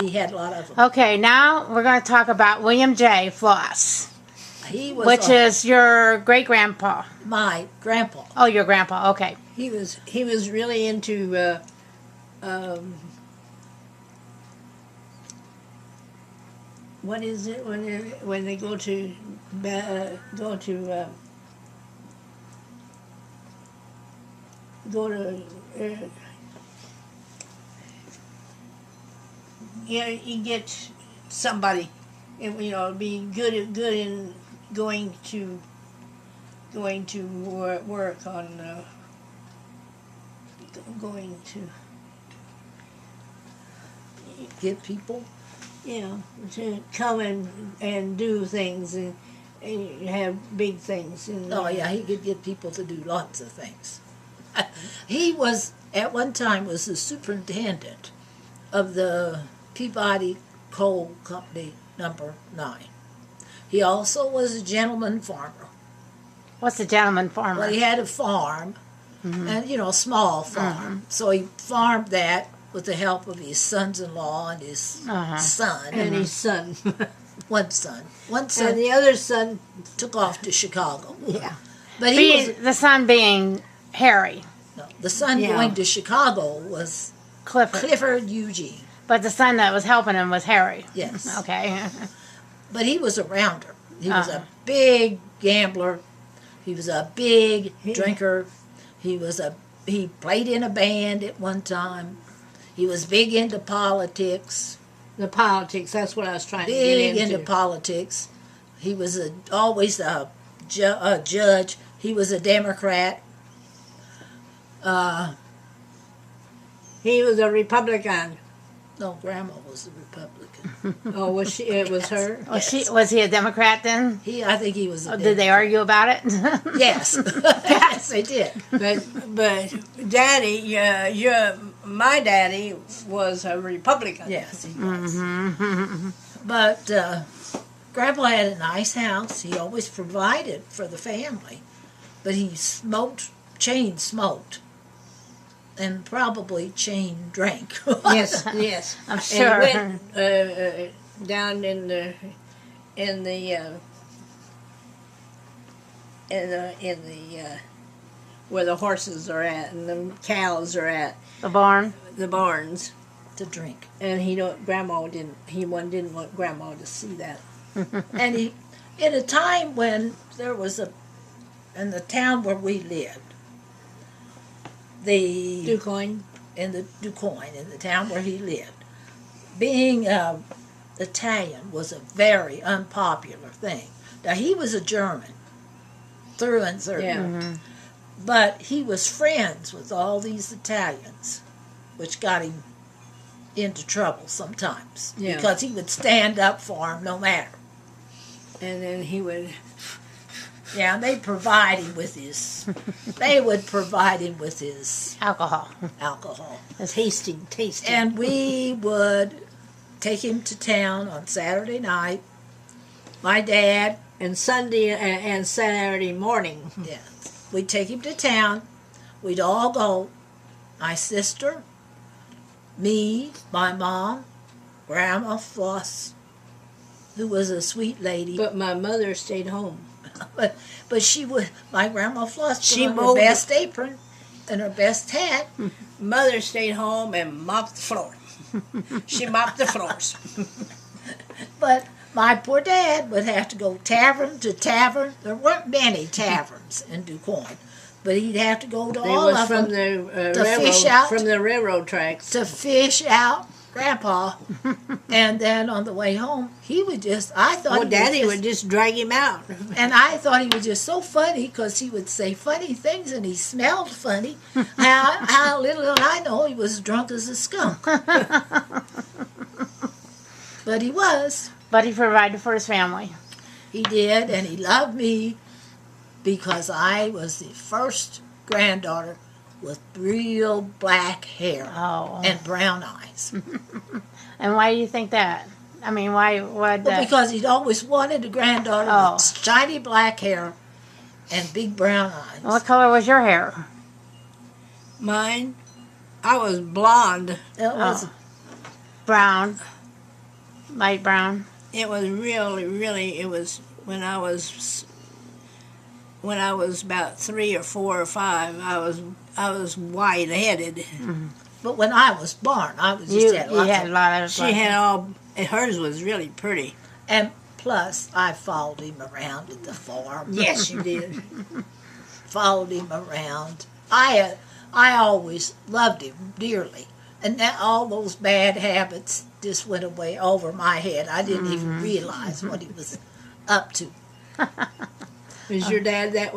He had a lot of them. Okay, now we're going to talk about William J. Floss, which is your great-grandpa. My grandpa. Oh, your grandpa, okay. He was really into what is it when they go to you get somebody, you know, be good in going to work on going to Get people. Yeah, to come and do things and have big things. Oh yeah, he could get people to do lots of things. He was at one time was the superintendent of the Peabody Coal Company number 9. He also was a gentleman farmer. What's a gentleman farmer? Well, he had a farm, and a small farm. So he farmed that with the help of his sons-in-law and his son. And his son. One son. And the other son took off to Chicago. Yeah. But the son being Harry. No, the son going to Chicago was Clifford Eugene. But the son that was helping him was Harry. Yes. Okay. But he was a rounder. He was a big gambler. He was a big drinker. He played in a band at one time. He was big into politics. The politics, that's what I was trying to get into. Big into politics. He was always a judge. He was a Democrat. He was a Republican. No, Grandma was a Republican. Oh, was she? It was her. Oh, was he a Democrat then? I think he was. Did they argue about it? Yes, yes, they did. But Daddy, my daddy was a Republican. Yes, he was. But Grandpa had a nice house. He always provided for the family, but he chain smoked. And probably chain drank. Yes, I'm sure. And went down in the where the horses are at and the cows are at. The barn. The barns. To drink. And Grandma didn't want Grandma to see that. And in a time when there was in the town where we lived. DuQuoin? In the town where he lived. Being Italian was a very unpopular thing. Now, he was a German, through and through. Yeah. But he was friends with all these Italians, which got him into trouble sometimes. Yeah. Because he would stand up for them no matter. And then he would... Yeah, they would provide him with his alcohol. Tasting. And we would take him to town on Saturday night. My dad. And Sunday and Saturday morning. Yeah. We'd take him to town. We'd all go. My sister, me, my mom, Grandma Floss, who was a sweet lady. But my mother stayed home. But she would. My Grandma Floss put on her best apron and her best hat. Mother stayed home and mopped the floor. She mopped the floors. But my poor dad would have to go tavern to tavern. There weren't many taverns in DuQuoin, but he'd have to go to all of them to fish out from the railroad tracks to fish out Grandpa. And then on the way home, he would Daddy would just drag him out. And I thought he was just so funny because he would say funny things and he smelled funny. How little did I know he was drunk as a skunk. But he was. But he provided for his family. He did, and he loved me because I was the first granddaughter with real black hair and brown eyes. And why do you think that? I mean, why? Well, because he'd always wanted a granddaughter with shiny black hair and big brown eyes. What color was your hair? Mine? I was blonde. It was brown. Light brown. It was really. It was when I was about 3 or 4 or 5. I was white headed. But when I was born, I was just had You lots had of, a lot of. She had all. Hers was really pretty. and plus I followed him around at the farm. Yes, you did. Followed him around. I always loved him dearly, and now all those bad habits just went away over my head. I didn't even realize what he was up to. Was your dad that